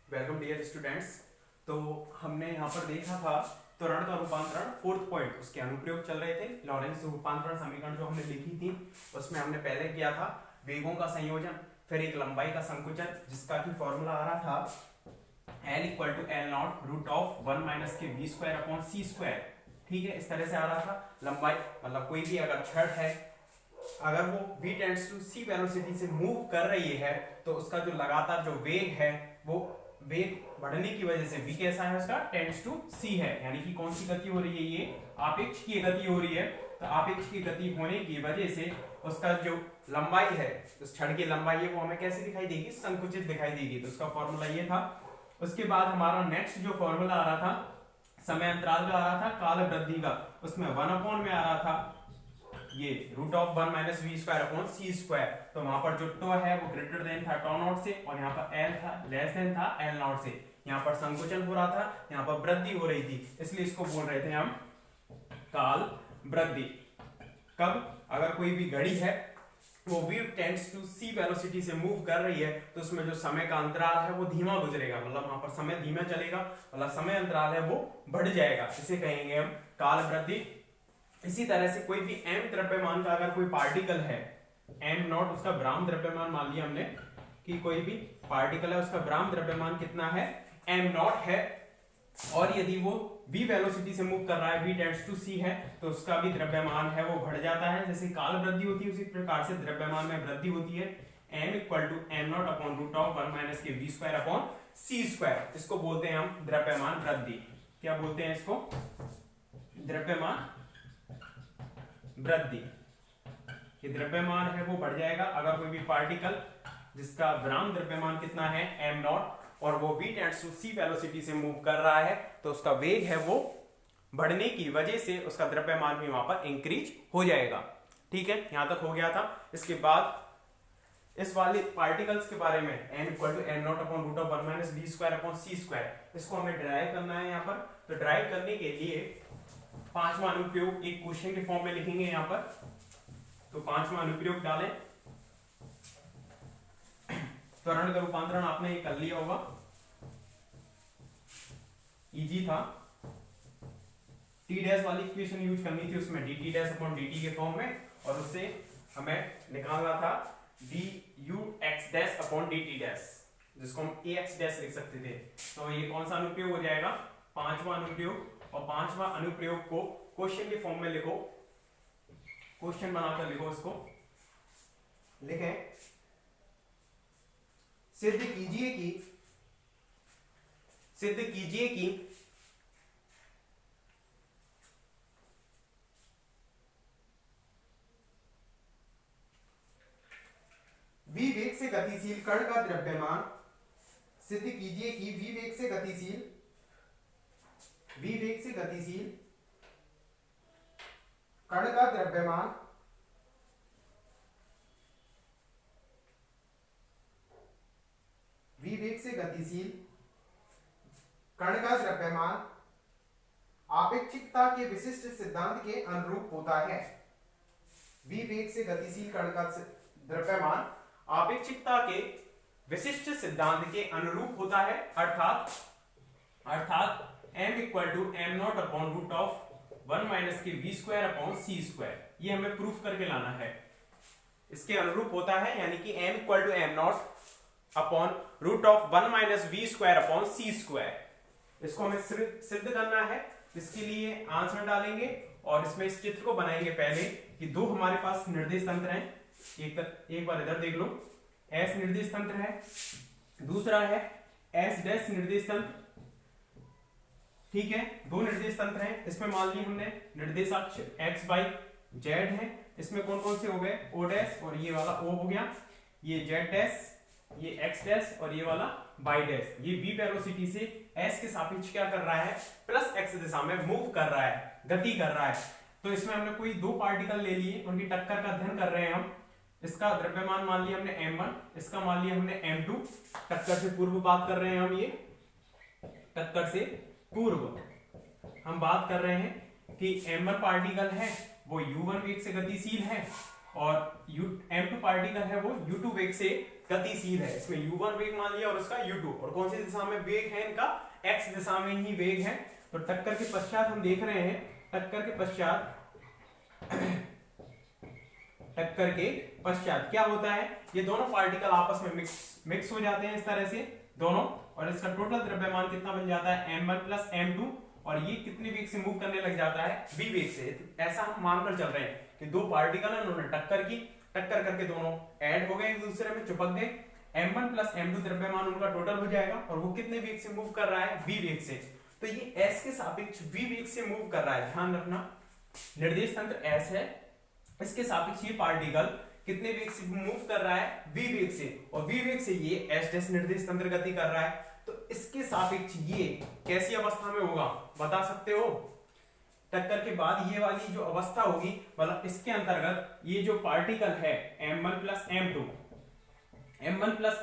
Welcome dear students. तो हमने यहाँ पर देखा था त्वरण का रूपांतरण, फोर्थ पॉइंट, उसके अनुप्रयोग चल रहे थे। लॉरेंस रूपांतरण समीकरण जो हमने लिखी थी उसमें हमने पहले किया था वेगों का संयोजन, फिर एक लंबाई का संकुचन जिसका की फॉर्मूला आ रहा था L equal to L naught root of 1 minus के v square upon c square. ठीक है, इस तरह से आ रहा था। लंबाई मतलब कोई भी अगर छड़ है, अगर वो v tends to c velocity से मूव कर रही है तो उसका जो लगातार जो वेग है वो वेग बढ़ने की वजह से v कैसा है, उसका टेंड्स टू c है। यानी कि कौन सी गति हो रही है, ये आपेक्ष की गति हो रही है। तो आपेक्ष की गति होने की वजह से उसका जो लंबाई है, उस छड़ की लंबाई है, वो हमें कैसे दिखाई देगी, संकुचित दिखाई देगी। तो उसका फॉर्मूला ये था। उसके बाद हमारा नेक्स्ट जो फॉर्मूला आ रहा था समय अंतराल का आ रहा था काल वृद्धि का, उसमें 1 में आ रहा था ये root of 1 minus v square upon c square. तो वहां पर जो टो है वो ग्रेटर देन था टो नॉट से, और यहाँ पर एल था लेस देन था एल नॉट से। यहाँ पर संकुचन हो रहा था, यहाँ पर वृद्धि हो रही थी, इसलिए इसको बोल रहे थे हम काल वृद्धि। कब, अगर कोई भी घड़ी है वो v tends to c velocity से मूव कर रही है तो उसमें जो समय का अंतराल है वो धीमा गुजरेगा, मतलब वहां पर समय धीमा चलेगा, मतलब समय अंतराल है वो बढ़ जाएगा, इसे कहेंगे हम काल वृद्धि। इसी तरह से कोई भी m द्रव्यमान का अगर कोई पार्टिकल है, m नॉट उसका ब्राह्म द्रव्यमान मान लिया हमने कि कोई भी पार्टिकल है, उसका ब्राह्म द्रव्यमान कितना है, m नॉट है, और यदि वो v वेलोसिटी से मूव कर रहा है, v टेंड्स टू c है, तो उसका भी द्रव्यमान है वो बढ़ जाता है। जैसे काल वृद्धि होती है उसी प्रकार से द्रव्यमान में वृद्धि होती है। m equal to m naught upon root of 1 minus के v square upon c square, इसको बोलते हैं हम द्रव्यमान वृद्धि। क्या बोलते हैं इसको, द्रव्यमान वृद्धि। ये द्रव्यमान है वो बढ़ जाएगा अगर कोई भी पार्टिकल जिसका ब्राह्म द्रव्यमान कितना है m नॉट, और वो v tends to c velocity से मूव कर रहा है, तो उसका वेग है वो बढ़ने की वजह से उसका द्रव्यमान भी वहां पर इंक्रीज हो जाएगा। ठीक है, यहां तक हो गया था। इसके बाद इस वाले पार्टिकल्स के बारे में n equal to m naught upon root of 1 minus v square upon c square, इसको हमें डिराइव करना है यहाँ पर। तो डिराइव करने के लिए पांचवा अनुप्रयोग एक क्वेश्चन के फॉर्म में लिखेंगे यहाँ पर। तो पांचवा अनुप्रयोग डालें, त्वरण का रूपांतरण आपने ये कर लिया होगा, इजी था। टी डैश वाली इक्वेशन यूज करनी थी, उसमें dt डैश अपॉन dt के फॉर्म में, और उससे हमें निकालना था du x dash upon dt dash, जिसको हम ax डैश लिख सकते थे। तो ये कौन सा अनुप्रयोग हो जाएगा, पांचवा अनुप्रयोग। और पांचवा अनुप्रयोग को क्वेश्चन के फॉर्म में लिखो, क्वेश्चन बनाकर लिखो इसको। लिखें, सिद्ध कीजिए कि v वेग से गतिशील कण का द्रव्यमान, सिद्ध कीजिए कि v वेग से गतिशील कण का द्रव्यमान आपेक्षिकता के विशिष्ट सिद्धांत के अनुरूप होता है। v वेग से गतिशील कण का द्रव्यमान आपेक्षिकता के विशिष्ट सिद्धांत के अनुरूप होता है, अर्थात m equal to m naught upon root of 1 minus के v square upon c square, ये हमें प्रूफ करके लाना है। इसके अनुरूप होता है, यानी कि m equal to m naught upon root of 1 minus v square upon c square, इसको हमें सिद्ध करना है। इसके लिए आंसर डालेंगे और इसमें इस चित्र को बनाएंगे पहले कि दो हमारे पास निर्देश तंत्र हैं। एक बार इधर देख लो, S निर्देश तंत्र है, दूसरा है S डैश निर्देश तंत्र। ठीक है, दो निर्देश तंत्र हैं। इसमें मान ली हमने निर्देशाक्ष x y z है, इसमें कौन कौन से हो गए, o डैश, और ये वाला o हो गया, ये z डैश, ये x डैश, और ये वाला y डैश। ये v वेलोसिटी से s के सापेक्ष क्या कर रहा है, प्लस x दिशा में मूव कर रहा है, गति कर रहा है। तो इसमें हमने कोई दो पार्टिकल ले लिए, उनकी टक्कर का अध्ययन कर रहे हैं हम। इसका द्रव्यमान मान लिया हमने m1, इसका मान लिया हमने m2। टक्कर से पूर्व बात कर रहे हैं हम, ये टक्कर से पूर्व हम बात कर रहे हैं कि m1 पार्टिकल है वो u1 वेग से गतिशील है, और m2 पार्टिकल है वो u2 वेग से गतिशील है। इसमें u1 वेग मान लिया और उसका u2, और कौन सी दिशा में वेग है इनका, x दिशा में ही वेग है। तो टक्कर के पश्चात हम देख रहे हैं, टक्कर के पश्चात क्या होता है, ये दोनों पार्टिकल आपस में मिक्स हो जाते हैं इस तरह से दोनों, और इसका टोटल द्रव्यमान कितना बन जाता है m1 प्लस m2, और ये कितने वेग से मूव करने लग जाता है, v वेग से। ऐसा हम मानकर चल रहे हैं कि दो पार्टिकल है, उन्होंने टक्कर करके दोनों ऐड हो गए, एक दूसरे में चिपक गए, m1 प्लस m2 द्रव्यमान उनका टोटल हो जाएगा, और वो कितने वेग से मूव कर रहा है, v वेग से। तो ये s के सापेक्ष v वेग से मूव कर रहा है, ध्यान रखना, निर्देश तंत्र s है, इसके सापेक्ष ये पार्टिकल कितने वेग से मूव कर रहा है, v वेग से, और v वेग से ये s निर्देश तंत्र गति कर रहा है। तो इसके सापेक्ष ये कैसी अवस्था में होगा बता सकते हो, टक्कर के बाद ये वाली जो अवस्था होगी, मतलब इसके अंतर्गत ये जो पार्टिकल है m1 प्लस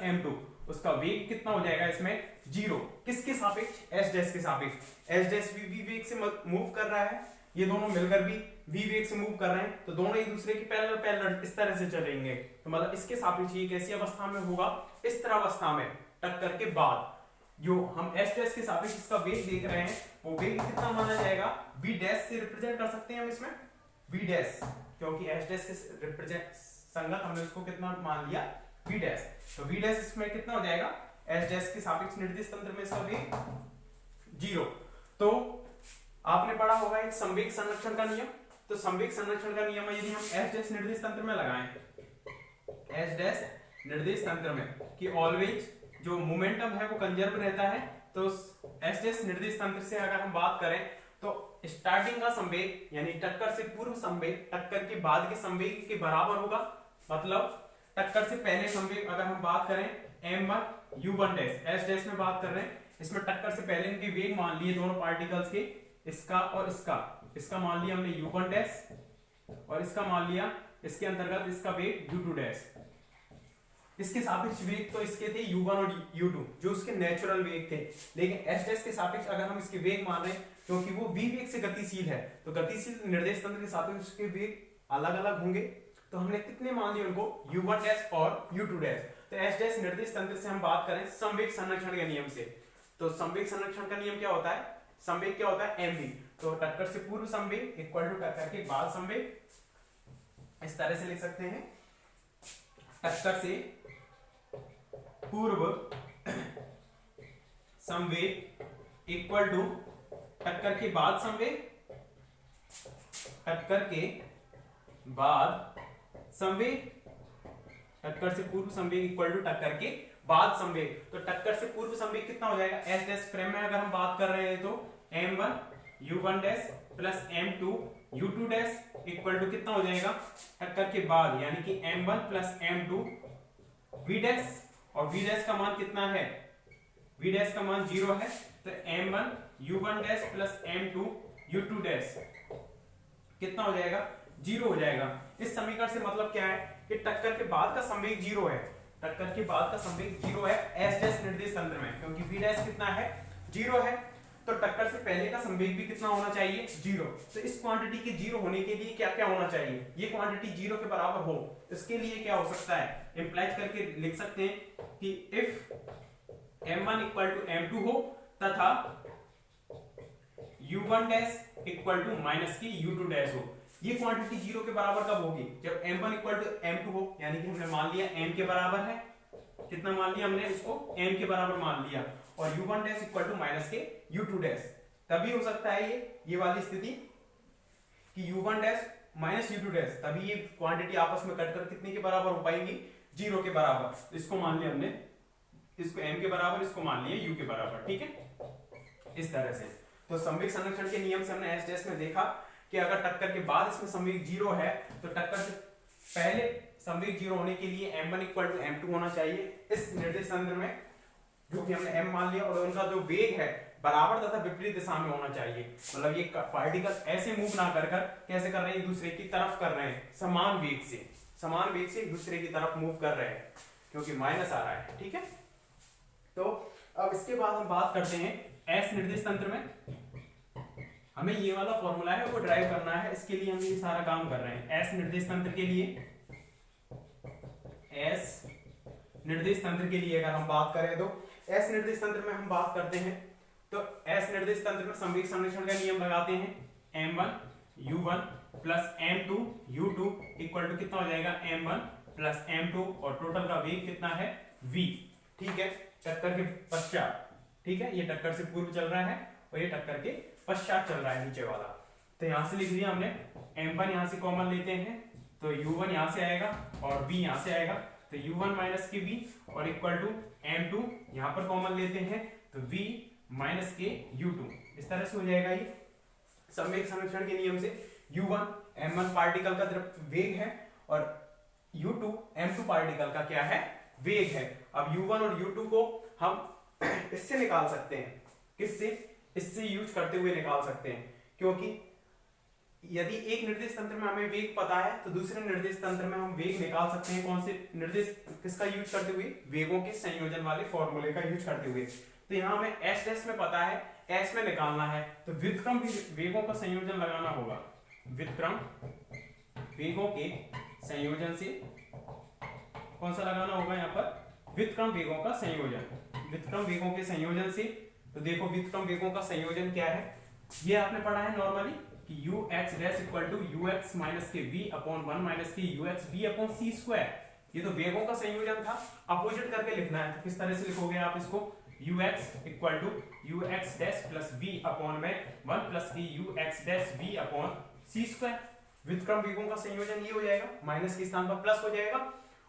m2, उसका वेग कितना हो जाएगा इसमें, 0। किसके सापेक्ष, s के सापेक्ष। s v वेग से मूव कर रहा है, ये दोनों मिलकर भी v वेग से मूव कर रहे हैं, तो दोनों एक दूसरे की पैरेलल इस तरह से चलेंगे। तो मतलब इसके सापेक्ष ये कैसी अवस्था में होगा, इस तरह अवस्था में, टक्कर के बाद। जो हम s के सापेक्ष इसका वेग देख रहे हैं, वो वेग कितना माना जाएगा, v डैश से रिप्रेजेंट कर सकते हैं हम इसमें, v डैश, क्योंकि s के रिप्रेजेंट संगत हमने उसको कितना मान लिया, v डैश। तो v डैश इसमें कितना हो जाएगा, s के सापेक्ष निर्देश तंत्र में इसका वेग 0। तो आपने पढ़ा होगा एक संवेग संरक्षण का नियम, तो संवेग संरक्षण का नियम यदि हम s निर्देश तंत्र में लगाएं, s निर्देश तंत्र में, कि ऑलवेज जो मोमेंटम है वो कंजर्व रहता है, तो s निर्देश तंत्र से अगर हम बात करें तो स्टार्टिंग का संवेग यानी टक्कर से पूर्व संवेग टक्कर के बाद के संवेग के बराबर होगा। मतलब टक्कर से पहले संवेग अगर हम बात करें m1 u1 डैश, s में बात कर रहे हैं, इसमें टक्कर से पहले इनके वेग मान लिए दोनों पार्टिकल्स के, इसका और इसका मान लिया हमने u1 डैश, और इसका मान लिया इसके अंतर्गत इसका वेग u2 डैश। इसके सापेक्ष वेग तो इसके थे u1 और u2 जो उसके नेचुरल वेग थे, लेकिन s के सापेक्ष अगर हम इसके वेग मान रहे हैं, क्योंकि वो v वेग से गतिशील है, तो गतिशील निर्देश तंत्र के सापेक्ष उसके वेग अलग अलग होंगे। तो हमने कितने मान लिए उनको, u1 डैश और u2 डैश। तो s निर्देश तंत्र से हम बात करें संवेग संरक्षण के नियम से, तो संवेग संरक्षण का नियम क्या होता है, संवेग क्या होता है, mv। तो टक्कर से पूर्व संवेग इक्वल टू टक्कर के बाद संवेग, इस तरह से लिख सकते हैं, टक्कर से पूर्व संवेग इक्वल टू टक्कर के बाद संवेग, टक्कर के बाद संवेग, टक्कर से पूर्व संवेग इक्वल टू टक्कर के बाद संवेग। तो टक्कर से पूर्व संवेग कितना हो जाएगा, s डैश फ्रेम में अगर हम बात कर रहे हैं तो m1 u1 dash plus m2 u2 dash equal to कितना हो जाएगा, टक्कर के बाद यानी कि m1 plus m2 v dash, और v डैश का मान कितना है, v डैश का मान 0 है, तो m1 u1 dash plus m2 u2 dash कितना हो जाएगा, 0 हो जाएगा। इस समीकरण से मतलब क्या है कि टक्कर के बाद का संवेग 0 है, टक्कर के बाद का संवेग 0 है s डैश निर्देश तंत्र में, क्योंकि v डैश कितना है, 0 है, तो टक्कर से पहले का संवेग भी कितना होना चाहिए, 0। तो इस क्वांटिटी के 0 होने के लिए क्या क्या होना चाहिए, ये क्वांटिटी 0 के बराबर हो, इसके लिए क्या हो सकता है, इंप्लाइज करके लिख सकते हैं कि if m1 equal to m2 हो तथा u1 dash equal to minus की u2 डैश हो। ये क्वांटिटी 0 के बराबर कब होगी, जब m1 इक्वल टू m2 हो, यानी कि हमने मान लिया m के बराबर है, कितना मान लिया हमने इसको, m के बराबर मान लिया, और u1 dash equal to minus के u2 डैश। तभी हो सकता है ये वाली स्थिति कि u1 dash minus u2 dash, तभी ये क्वांटिटी आपस में कटकर कितने के बराबर हो पाएंगी, 0 के बराबर। इसको मान लिया हमने, इसको m के बराबर, इसको मान लिया u के बराबर, ठीक है, इस तरह से। तो संवेग संरक्षण के नियम से हमने s डैश में देखा कि अगर टक्कर के बाद इसमें संवेग 0 है, तो टक्कर से पहले संवेग 0 होने के लिए m1 इक्वल टू m2 होना चाहिए इस निर्देश तंत्र में, जो कि हमने m मान लिया, और उनका जो वेग है बराबर तथा विपरीत दिशा में होना चाहिए। मतलब ये पार्टिकल ऐसे मूव ना कर कैसे कर रहे हैं, एक दूसरे की तरफ कर रहे हैं, समान वेग से एक दूसरे की तरफ मूव कर रहे हैं, क्योंकि माइनस आ रहा है, ठीक है। तो अब इसके बाद हम बात करते हैं s निर्देश तंत्र में, हमें ये वाला फॉर्मूला है वो ड्राइव करना है, इसके लिए हम ये सारा काम कर रहे हैं। s निर्देश तंत्र के लिए एस निर्देश तंत्र के लिए अगर हम बात करें तो एस निर्देश तंत्र में हम बात करते हैं तो एस निर्देश तंत्र में संवेग संरक्षण का नियम लगाते हैं m1 u1 plus m2 u2 equal to कितना हो जाएगा m1 प्लस m2 और टोटल का वेग कितना है v। ठीक है, टक्कर के पश्चात। ठीक है, ये टक्कर से पूर्व चल रहा है और ये टक्कर के पश्चात चल रहा है नीचे वाला। तो यहां से लिख दिया हमने, m1 यहां से कॉमन लेते हैं तो u1 यहां से आएगा और v यहां से आएगा, तो u1 माइनस के v और इक्वल टू m2 यहां पर कॉमन लेते हैं तो v माइनस के u2। इस तरह से हो जाएगा ये संवेग संरक्षण के नियम से। u1 m1 पार्टिकल का वेग है और u2 m2 पार्टिकल का क्या है, वेग है। अब u1 और u2 को हम इससे निकाल सकते हैं, किससे, इससे यूज करते हुए निकाल सकते हैं, क्योंकि यदि एक निर्देश तंत्र में हमें वेग पता है तो दूसरे निर्देश तंत्र में हम वेग निकाल सकते हैं। कौन से निर्देश, किसका यूज करते हुए, वेगों के संयोजन वाले फॉर्मूले का यूज करते हुए। तो यहाँ हमें एस डैश में पता है, एस में निकालना है तो व्युत्क्रम वेगों का संयोजन लगाना होगा। व्युत्क्रम वेगों के संयोजन से कौन सा लगाना होगा यहाँ पर, व्युत्क्रम वेगों का संयोजन। व्युत्क्रम वेगों के संयोजन से, तो देखो व्युत्क्रम वेगों का संयोजन क्या है, ये आपने पढ़ा है नॉर्मली कि u x dash equal to u x minus के v अपॉन 1 माइनस के u x v upon c square. ये तो वेगों का संयोजन था, अपोजिट करके लिखना है। तो किस तरह से लिखोगे आप इसको, u x equal to u x dash plus v upon में 1 प्लस की u x dash v upon c square. व्युत्क्रम वेगों का संयोजन ये हो जाएगा, माइनस के स्थान पर प्लस हो जाएगा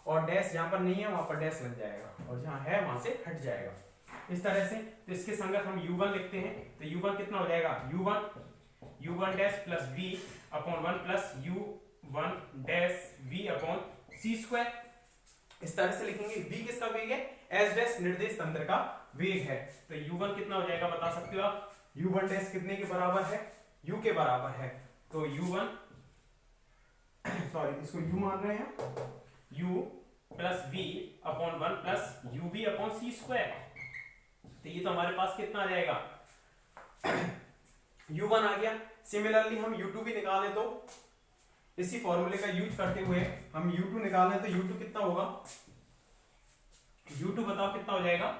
और डैश जहां पर नहीं है वहां पर डैश लग जाएगा और जहां है वहां से हट जाएगा। इस तरह से तो इसके संगत हम u1 लिखते हैं तो u1 कितना हो जाएगा, u1 dash plus v upon 1 plus u1 dash v upon c square. इस तरह से लिखेंगे। v किसका वेग है, s डैश निर्देश तंत्र का वेग है। तो u1 कितना हो जाएगा बता सकते हो आप, u1 डैश कितने के बराबर है, u के बराबर है। तो u1 सॉरी इसको u मान रहे हैं, u plus v upon 1 plus uv upon c square. तो ये तो हमारे पास कितना आ जाएगा, u1 आ गया। सिमिलरली हम u2 भी निकालें तो इसी फॉर्मूले का यूज करते हुए हम u2 निकालें तो u2 कितना होगा, u2 बताओ कितना हो जाएगा,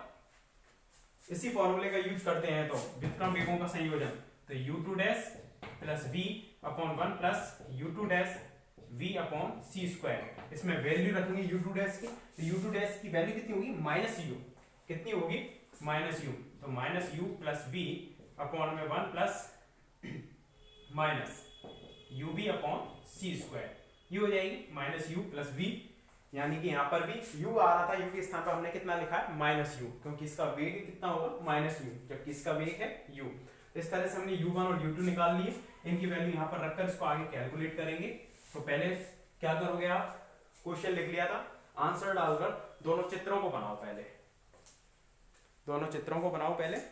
इसी फॉर्मूले का यूज करते हैं तो व्युत्क्रम वेगों का संयोजन, तो u2 dash plus v upon 1 plus u2 dash v upon c square. इसमें वैल्यू रखेंगे u2 डैश की, तो u2 डैश की वैल्यू कितनी होगी, माइनस u, कितनी होगी, माइनस u। तो minus u plus v upon में 1 plus minus ub upon c square. ये हो जाएगी माइनस u प्लस v, यानी कि यहाँ पर भी u आ रहा था, u के स्थान पर हमने कितना लिखा है, माइनस u, क्योंकि इसका वेग कितना होगा, माइनस u, जबकि इसका वेग है u। तो इस तरह से हमने u1 और u2 निकाल लिए। इनकी वैल्यू यहाँ पर रखकर इसको आगे कैलकुलेट करेंगे। तो पहले क्या करोगे आप, क्वेश्चन लिख लिया था, आंसर डालकर दोनों चित्रों को बनाओ, पहले दोनों चित्रों को बनाओ पहले।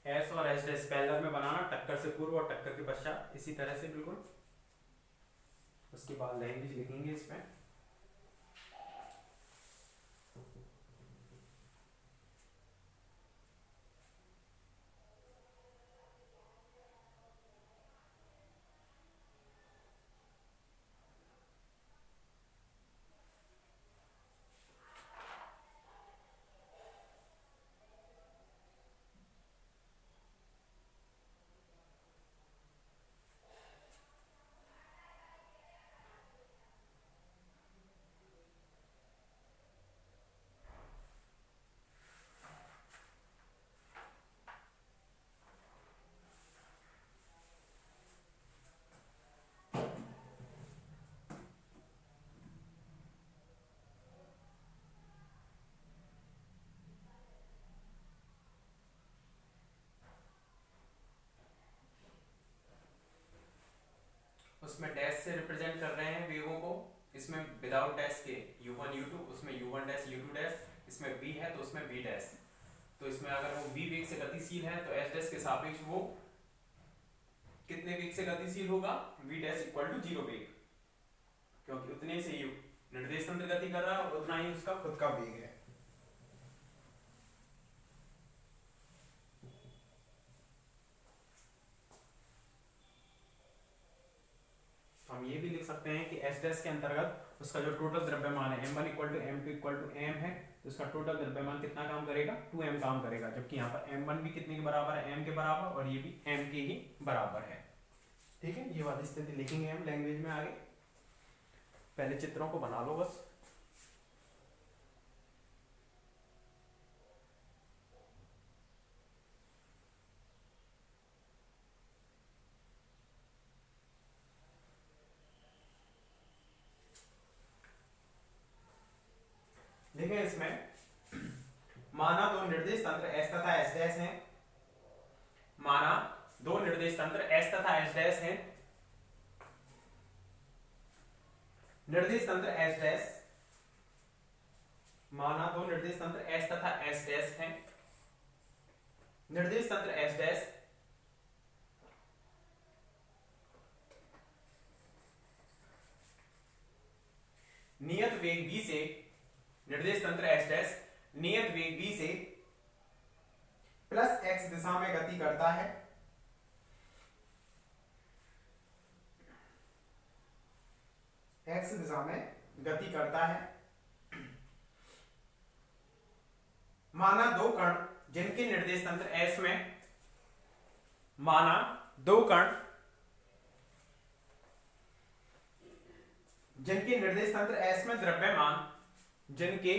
एस और एस डैश पैरेलल में बनाना, टक्कर से पूर्व और टक्कर के पश्चात, इसी तरह से बिल्कुल। उसके बाद लैंग्वेज लिखेंगे इसमें। उसमें डैश से रिप्रेजेंट कर रहे हैं वेगों को, इस इसमें विदाउट डैश के u1 u2, उसमें u1 डैश u2 डैश, इसमें v है तो उसमें v डैश। तो इसमें अगर वो v वेग से गतिशील है तो s डैश के सापेक्ष वो कितने वेग से गतिशील होगा, v डैश इक्वल टू 0 वेग, क्योंकि उतने से ही निर्देश तंत्र गति कर रहा है और उतना ही उसका खुद का वेग है। हम ये भी लिख सकते हैं कि S डैश के अंतर्गत उसका जो टोटल द्रव्यमान है m1 equal to m2 equal to m है, तो उसका टोटल द्रव्यमान कितना काम करेगा, 2m काम करेगा, जबकि यहाँ पर m1 भी कितने के बराबर है, m के बराबर, और ये भी m के ही बराबर है। ठीक है, ये वाली स्थिति लिखेंगे हम लैंग्वेज में आगे। पहले चित्रों को बना लो बस। देखिए इसमें माना दो निर्देश तंत्र S तथा S डैश हैं, माना दो निर्देश तंत्र S तथा S डैश हैं, निर्देश तंत्र S डैश, माना दो निर्देश तंत्र S तथा S डैश हैं, निर्देश तंत्र S डैश नियत वेग v से, निर्देश तंत्र S डैश नियत वेग v से प्लस x दिशा में गति करता है, x दिशा में गति करता है। माना दो कण जिनके निर्देश तंत्र S में, माना दो कण जिनके निर्देश तंत्र S में द्रव्यमान, जिनके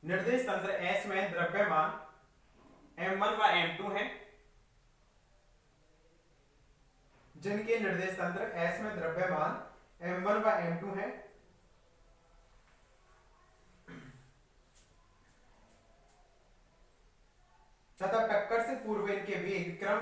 निर्देश तंत्र S में द्रव्यमान m1 व m2 है, जिनके निर्देश तंत्र S में द्रव्यमान m1 व m2 है, तथा टक्कर से पूर्व इनके वेग क्रम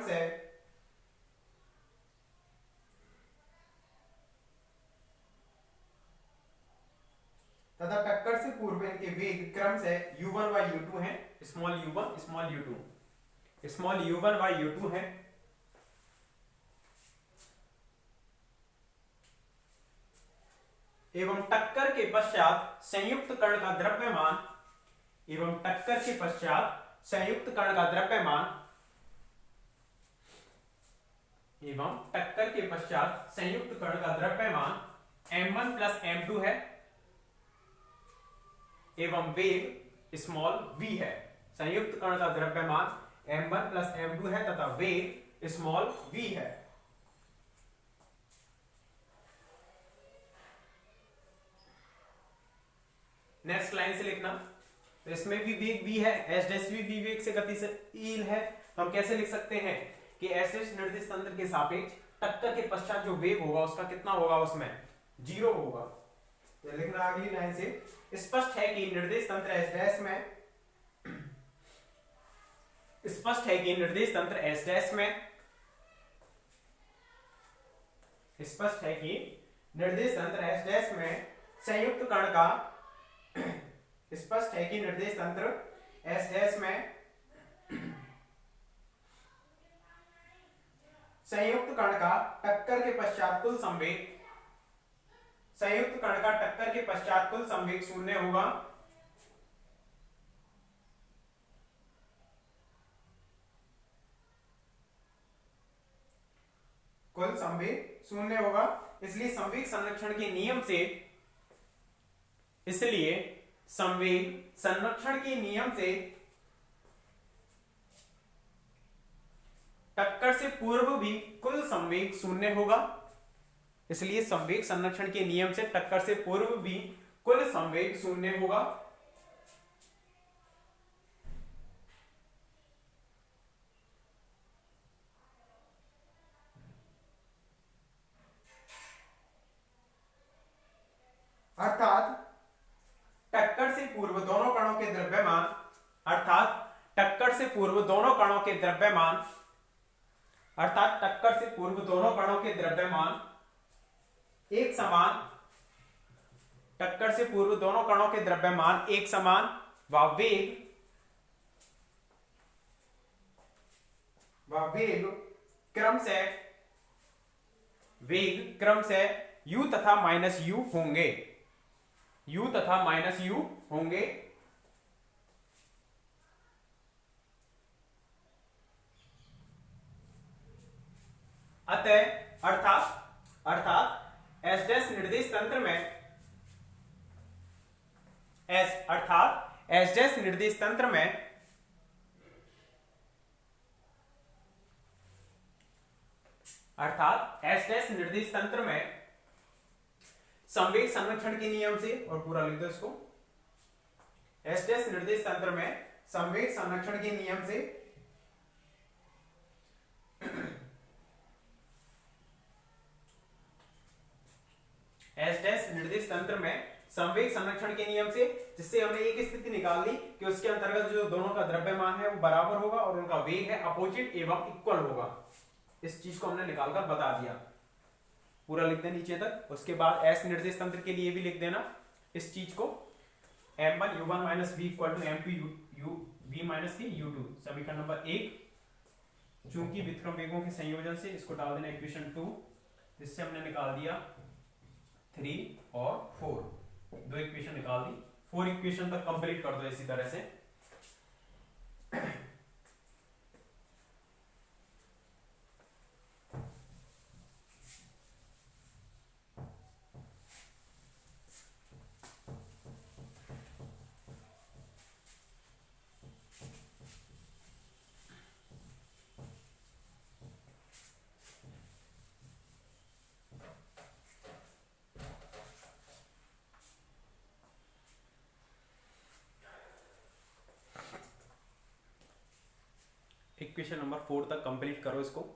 से u1 व u2 है, small u1 small u2, small u1 व u2 है, एवं टक्कर के पश्चात संयुक्त कण का द्रव्यमान, एवं टक्कर के पश्चात संयुक्त कण का द्रव्यमान, एवं टक्कर के पश्चात संयुक्त कण का द्रव्यमान m1 प्लस m2 है, एवं वेग स्मॉल v है। संयुक्त कण का द्रव्यमान m1 प्लस m2 है तथा वेग स्मॉल v है। नेक्स्ट लाइन से लिखना, तो इसमें भी वेग v है, S डैश भी v वेग से गतिशील है, तो हम कैसे लिख सकते हैं कि S डैश निर्देश तंत्र के सापेक्ष टक्कर के पश्चात जो वेग होगा उसका कितना होगा, उसमें 0 होगा। तो लिखना अगली लाइन से, स्पष्ट है कि निर्देश तंत्र S डैश में, स्पष्ट है कि निर्देश तंत्र S डैश में, स्पष्ट है कि निर्देश तंत्र S डैश में संयुक्त कण का, स्पष्ट है कि निर्देश तंत्र S डैश में संयुक्त कण का टक्कर के पश्चात कुल संवेग, संयुक्त कण का टक्कर के पश्चात कुल संवेग 0 होगा। कुल संवेग 0 होगा, इसलिए संवेग संरक्षण के नियम से, इसलिए संवेग संरक्षण के नियम से टक्कर से पूर्व भी कुल संवेग 0 होगा, इसलिए संवेग संरक्षण के नियम से टक्कर से पूर्व भी कुल संवेग 0 होगा। अर्थात टक्कर से पूर्व दोनों कणों के द्रव्यमान, अर्थात टक्कर से पूर्व दोनों कणों के द्रव्यमान, अर्थात टक्कर से पूर्व दोनों कणों के द्रव्यमान एक समान टक्कर से पूर्व दोनों कणों के द्रव्यमान एक समान व वेग क्रम से u तथा माइनस u होंगे, u तथा माइनस u होंगे। अतः अर्थात एस डैश निर्देश तंत्र में एस डैश निर्देश तंत्र में संवेग संरक्षण के नियम से, और पूरा लिख दो इसको, एस डैश निर्देश तंत्र में संवेग संरक्षण के नियम से एस डैश निर्देश तंत्र में संवेग संरक्षण के नियम से, जिससे हमने एक स्थिति निकाल ली कि उसके अंतर्गत जो दोनों का द्रव्यमान है वो बराबर होगा और उनका वेग है अपोजिट एवं इक्वल होगा। इस चीज को हमने निकालकर बता दिया। पूरा लिख दें नीचे तक। उसके बाद एस निर्देश तंत्र के लिए भी लिख देना इस चीज को, m1 u1 minus v equal to m2 v minus v u2। समीकरण नंबर 1, चूंकि व्युत्क्रम वेगों के संयोजन से इसको डाल देना इक्वेशन 2, जिससे हमने निकाल दिया 3 और 4, दो इक्वेशन निकाल दी। 4 इक्वेशन तक कंप्लीट कर दो इसी तरह से। इक्वेशन नंबर 4 तक कंप्लीट करो इसको।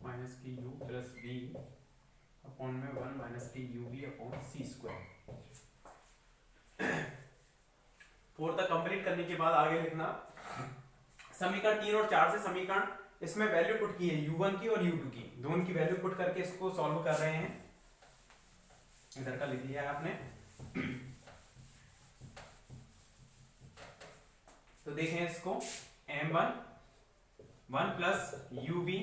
माइनस की यू प्लस वी अपॉन में 1 माइनस की u v upon c square. 4 तक कंप्लीट करने के बाद आगे लिखना समीकरण 3 और 4 से समीकरण, इसमें वैल्यू पुट की है u1 की और u2 की, दोनों की वैल्यू पुट करके इसको सॉल्व कर रहे हैं। इधर का लिख लिया है आपने। तो देखें इसको, m1 1 plus u v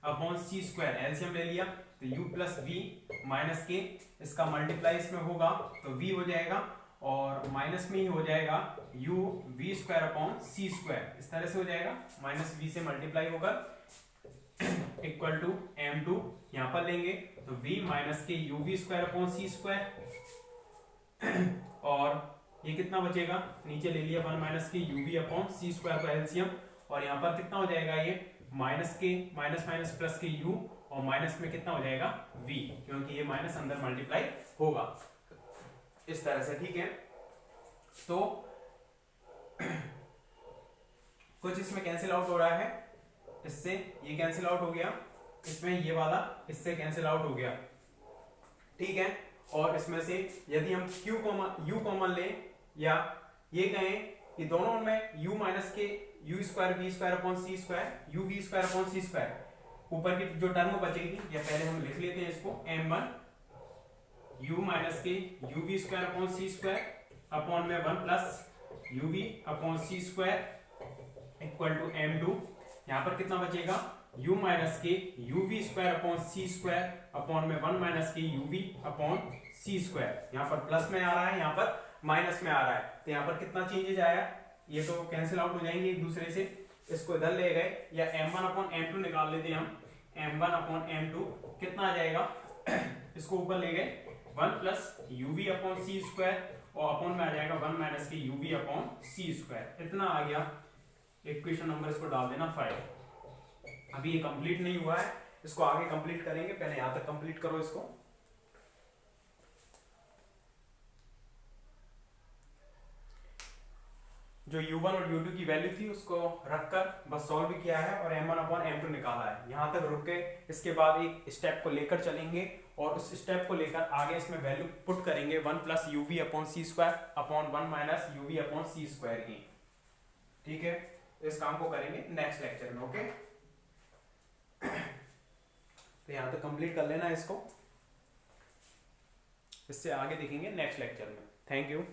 upon c square, LCM ले लिया तो u प्लस वी माइनस के, इसका मल्टीप्लाई इसमें होगा तो v हो जाएगा और माइनस में ही हो जाएगा u v square upon c square, इस तरह से हो जाएगा। माइनस v से मल्टीप्लाई होकर इक्वल टू m2 यहां पर लेंगे तो v माइनस के u v square upon c square, और ये कितना बचेगा, नीचे ले लिया 1 माइनस के u v upon c square का एलसीएम, और यहाँ पर कितना हो जाएगा, ये माइनस के माइनस माइनस प्लस के u और माइनस में कितना हो जाएगा v, क्योंकि ये माइनस अंदर मल्टीप्लाई होगा इस तरह से। ठीक है, तो कुछ इसमें कैंसिल आउट हो रहा है, इससे ये कैंसिल आउट हो गया, इसमें ये वाला इससे कैंसिल आउट हो गया। ठीक है, और इसमें से यदि हम q कॉमन u कॉमन ले, या ये कहें कि दोनों में u माइनस के u square v square upon c square, u v square upon c square, ऊपर की जो टर्म बचेगी या पहले हम लिख लेते हैं इसको, m1 u माइनस के u v square upon c square upon में 1 plus u v upon c square equal to m2, यहाँ पर कितना बचेगा, u माइनस के u v square upon c square upon में 1 माइनस के u v upon c square, यहाँ पर प्लस में आ रहा है, यहाँ पर माइनस में आ रहा है, तो यहाँ पर कितना चेंजेज आया, ये तो कैंसिल आउट हो जाएंगे एक दूसरे से, इसको इधर ले गए, या m1 अपॉन m2 निकाल लेते हैं हम, m1 अपॉन m2 कितना आ जाएगा, इसको ऊपर ले गए 1 plus uv upon c square, और अपॉन में आ जाएगा 1 माइनस के uv अपॉन सी स्क्वायर, इतना आ गया। इक्वेशन नंबर इसको डाल देना 5। अभी ये कंप्लीट नहीं हुआ है, इसको आगे कंप्लीट करेंगे, पहले यहां तक कंप्लीट करो इसको। जो u1 और u2 की वैल्यू थी उसको रखकर बस सॉल्व किया है और m1 अपॉन m2 निकाला है। यहां तक रुक गए, इसके बाद एक स्टेप को लेकर चलेंगे और उस स्टेप को लेकर आगे इसमें वैल्यू पुट करेंगे 1 plus UV upon c square upon 1 minus UV upon c square की। ठीक है, इस काम को करेंगे नेक्स्ट लेक्चर में। ओके, तो यहां तक कंप्लीट कर लेना इसको, इससे आगे देखेंगे नेक्स्ट लेक्चर में। Thank you.